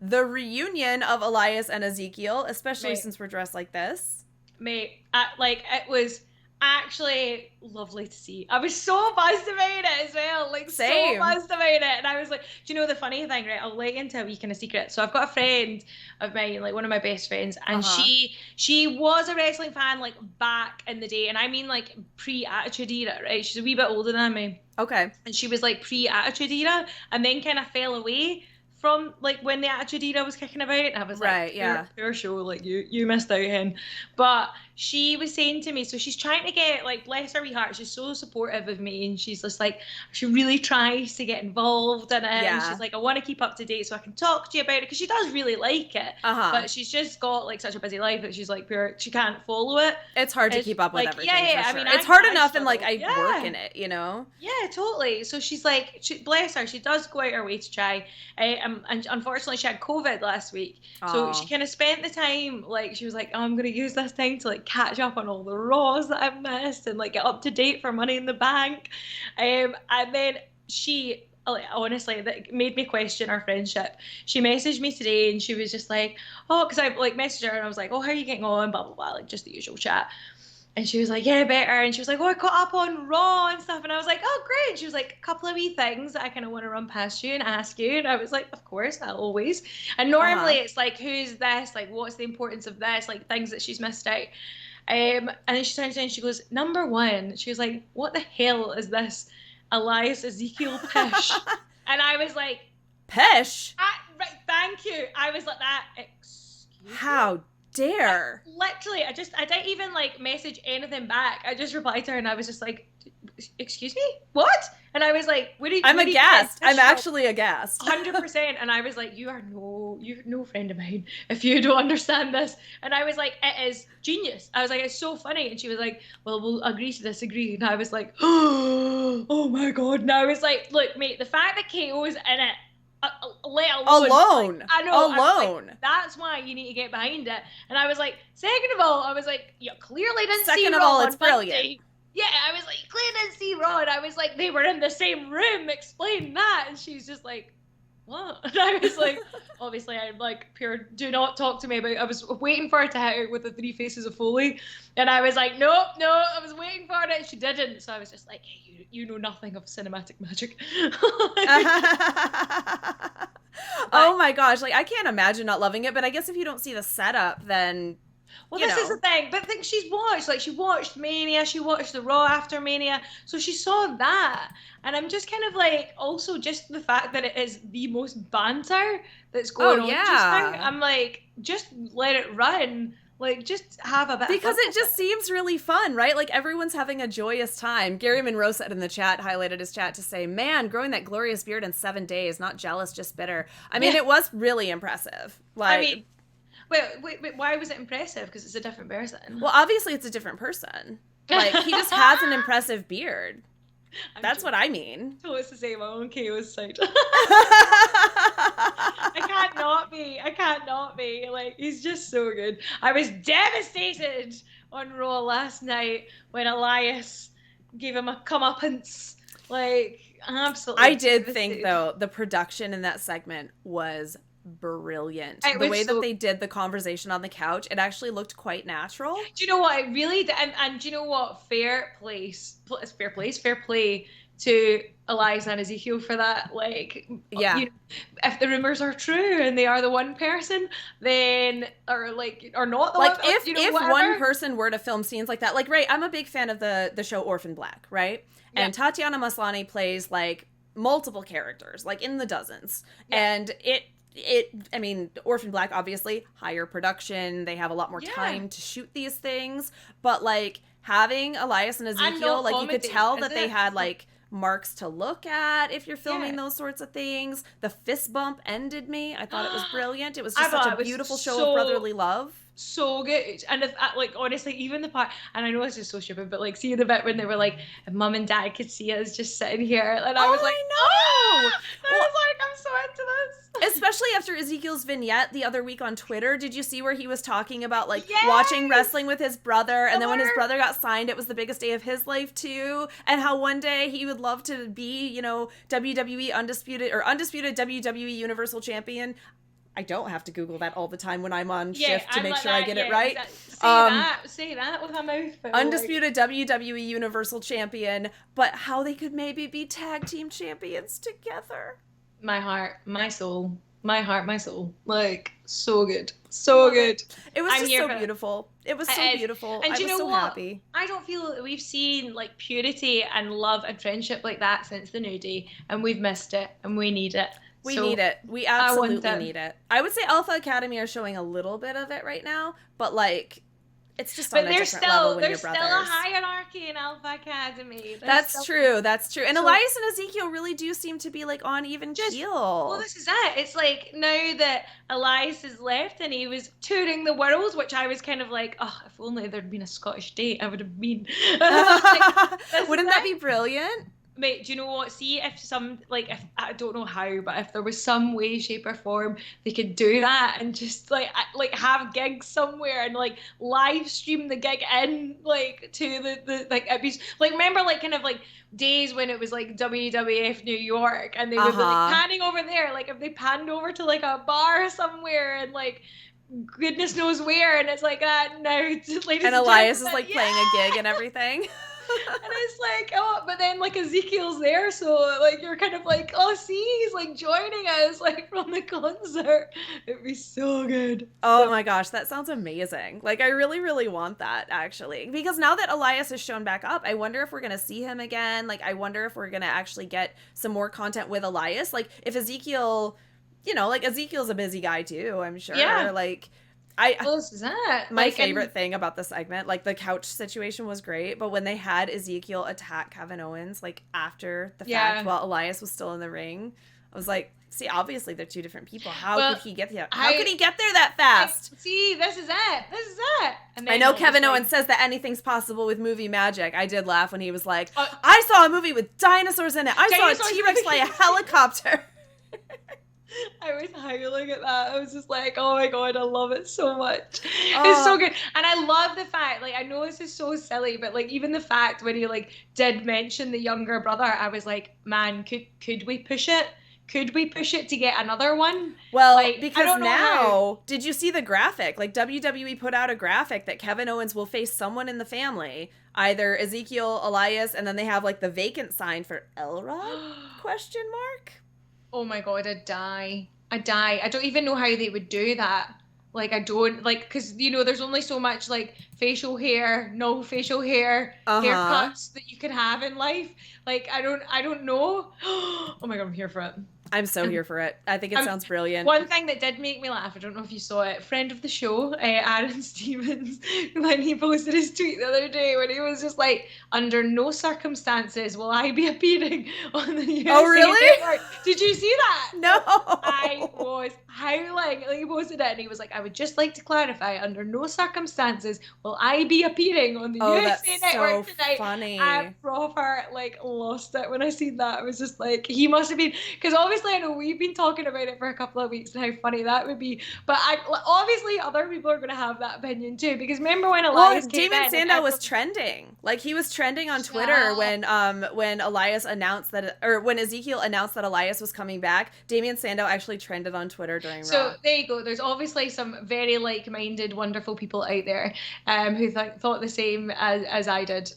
the reunion of Elias and Ezekiel, especially Mate. since we're dressed like this. Mate, it was actually lovely to see. I was so buzzed about it as well, like so Same. buzzed about it. And I was like, do you know the funny thing, right? I'll let you into a wee kind of secret. So I've got a friend of mine, like one of my best friends, and Uh-huh. she was a wrestling fan like back in the day, and I mean like pre-Attitude Era, right? She's a wee bit older than me. Okay. And she was like pre-Attitude Era and then kind of fell away from like when the Attitude Era was kicking about. And I was Right, like, yeah. poor show, like you missed out, hen. But she was saying to me, so she's trying to get, like, bless her wee heart, she's so supportive of me, and she's just like, she really tries to get involved in it, and Yeah. she's like, I want to keep up to date so I can talk to you about it, because she does really like it, Uh-huh. but she's just got like such a busy life that she's like, pure, she can't follow it. It's hard to It's keep up with like, everything, yeah, for I sure. mean, It's hard I enough, and like struggle. I work Yeah. in it, you know? Yeah, totally. So she's like, bless her, she does go out her way to try. And unfortunately, she had COVID last week. So she Oh. kind of spent the time, like, she was like, oh, I'm going to use this time to, like, catch up on all the Raws that I've missed and, like, get up to date for Money in the Bank. And then she, like, honestly, that made me question our friendship. She messaged me today and she was just like, oh, because I, like, messaged her and I was like, oh, how are you getting on? Blah, blah, blah, like, just the usual chat. And she was like, yeah, better. And she was like, oh, I caught up on Raw and stuff. And I was like, oh, great. And she was like, a couple of wee things that I kind of want to run past you and ask you. And I was like, of course, I'll always. And normally Uh-huh. it's like, who's this? Like, what's the importance of this? Like, things that she's missed out. And then she turns around and she goes, number one, she was like, what the hell is this Elias Ezekiel pish? And I was like, Pesh? right, thank you. I was like that. Excuse me? How dare? Literally, I didn't even like message anything back. I just replied to her and I was just like, excuse me? What? And I was like, I'm what do you get aghast. this I'm from? actually aghast. 100%. And I was like, you're no friend of mine if you don't understand this. And I was like, it is genius. I was like, it's so funny. And she was like, well, we'll agree to disagree. And I was like, oh my God. And I was like, look, mate, the fact that KO's in it, let alone. Like, I know. Alone. Like, that's why you need to get behind it. And I was like, second of all, I was like, you clearly didn't see Second of Raw all, on it's brilliant. Monday. Yeah, I was like, you clearly didn't see Raw. And I was like, they were in the same room. Explain that. And she's just like, what? And I was like, obviously, I'm like, pure, do not talk to me about. I was waiting for her to hit out with the three faces of Foley, and I was like, nope, no, I was waiting for it. She didn't, so I was just like, hey, you know nothing of cinematic magic. Oh my gosh, like I can't imagine not loving it, but I guess if you don't see the setup, then Well, this is the thing. But I think she watched Mania, she watched the Raw after Mania, so she saw that. And I'm just kind of like, also just the fact that it is the most banter that's going on just now. I'm like, just let it run. Like, just have a bit because of fun. It just seems really fun, right? Like everyone's having a joyous time. Gary Monroe said in the chat, highlighted his chat to say, man, growing that glorious beard in 7 days, not jealous, just bitter. I mean, It was really impressive. Like, I mean, wait, why was it impressive? Because it's a different person. Well, obviously it's a different person. Like, he just has an impressive beard. That's what I mean. So it's the same on KO's side. I can't not be. Like, he's just so good. I was devastated on Raw last night when Elias gave him a comeuppance. Like, absolutely. I did think, though, the production in that segment was brilliant. The way that they did the conversation on the couch, it actually looked quite natural. Do you know what? It really did. And do you know what? Fair play to Elias and Ezekiel for that. Like, yeah, you know, if the rumors are true and they are the one person, then or not the like one. If one person were to film scenes like that, like, right, I'm a big fan of the show Orphan Black, right? Yeah. And Tatiana Maslany plays like multiple characters, like in the dozens, and I mean, Orphan Black, obviously, higher production. They have a lot more time to shoot these things. But, like, having Elias and Ezekiel, like, you could tell that they had, like, marks to look at if you're filming those sorts of things. The fist bump ended me. I thought it was brilliant. It was just such a beautiful show of brotherly love. So good. And if, like, honestly, even the part, and I know this is so stupid, but like, seeing the bit when they were like, if mum and dad could see us just sitting here, and I was like, I know. I was like, I'm so into this. Especially after Ezekiel's vignette the other week on Twitter, did you see where he was talking about like watching wrestling with his brother, and then when his brother got signed, it was the biggest day of his life too, and how one day he would love to be, WWE undisputed WWE Universal Champion. I don't have to Google that all the time when I'm on Yeah, shift to I'm make like sure that, I get yeah, it right. exactly. Say that with a mouthful. Undisputed WWE Universal Champion, but how they could maybe be tag team champions together. My heart, my soul. My heart, my soul. Like, so good. So good. It was I'm just here so for it. beautiful. It was so It is. beautiful. And I do you was know so what? happy. I don't feel that we've seen like purity and love and friendship like that since the New Day, and we've missed it, and we need it. We So need it. We I want absolutely it. need it. I would say Alpha Academy are showing a little bit of it right now, but like it's just But on a different level when you're there's still a brothers. hierarchy in Alpha Academy. That's true. That's true. And So- Elias and Ezekiel really do seem to be like on even keel. Well, this is it. It's like now that Elias has left and he was touring the world, which I was kind of like, oh, if only there'd been a Scottish date, I would have been. Like, Wouldn't that be brilliant? Mate, do you know what? See if some, like, if I don't know how, but if there was some way, shape, or form they could do that and just like have gigs somewhere and like live stream the gig in like to the like it'd be like, remember like kind of like days when it was like WWF New York and they would be like panning over there, like if they panned over to like a bar somewhere and like goodness knows where, and it's like that now. And Elias is like playing a gig and everything. And it's like, oh, but then like Ezekiel's there, so like you're kind of like, oh, see, he's like joining us like from the concert. It'd be so good. Oh my gosh, that sounds amazing. Like I really, really want that actually. Because now that Elias has shown back up, I wonder if we're gonna see him again. Like I wonder if we're gonna actually get some more content with Elias. Like if Ezekiel, you know, like Ezekiel's a busy guy too, I'm sure. Yeah. Like well, this is it. My favorite thing about the segment, like the couch situation was great, but when they had Ezekiel attack Kevin Owens, like after the fact, while Elias was still in the ring, I was like, see, obviously they're two different people. How could he get there? How could he get there that fast? See, this is it. This is it. And I know Kevin Owens says that anything's possible with movie magic. I did laugh when he was like, I saw a movie with dinosaurs in it. I saw a T-Rex fly a helicopter. I was howling at that. I was just like, oh my god, I love it so much. It's so good. And I love the fact, like, I know this is so silly, but like even the fact when he like did mention the younger brother, I was like, man, could we push it? Could we push it to get another one? Well, like, because now, did you see the graphic? Like WWE put out a graphic that Kevin Owens will face someone in the family, either Ezekiel, Elias, and then they have like the vacant sign for Elrod? Question mark. Oh my god, I'd die. I don't even know how they would do that. Like, I don't, like, because, you know, there's only so much, like, facial hair, no facial hair, haircuts that you can have in life. Like, I don't know. Oh my god, I'm here for it. I'm so here for it. I think it sounds brilliant. One thing that did make me laugh, I don't know if you saw it, friend of the show, Aaron Stevens, when he posted his tweet the other day, when he was just like, under no circumstances will I be appearing on the USA. Oh, really? Network. Did you see that? No. I was howling. Like, he posted it and he was like, I would just like to clarify, under no circumstances will I be appearing on the USA Network tonight. Funny. I proper like lost it when I seen that. I was just like, he must have been, because obviously I know we've been talking about it for a couple of weeks and how funny that would be, but obviously other people are going to have that opinion too, because remember when Elias came Damien in, Sandow was trending. Like he was trending on Twitter when Elias announced that, or when Ezekiel announced that Elias was coming back. Damien Sandow actually trended on Twitter during Raw. So there you go. There's obviously some very like-minded, wonderful people out there who thought the same as I did.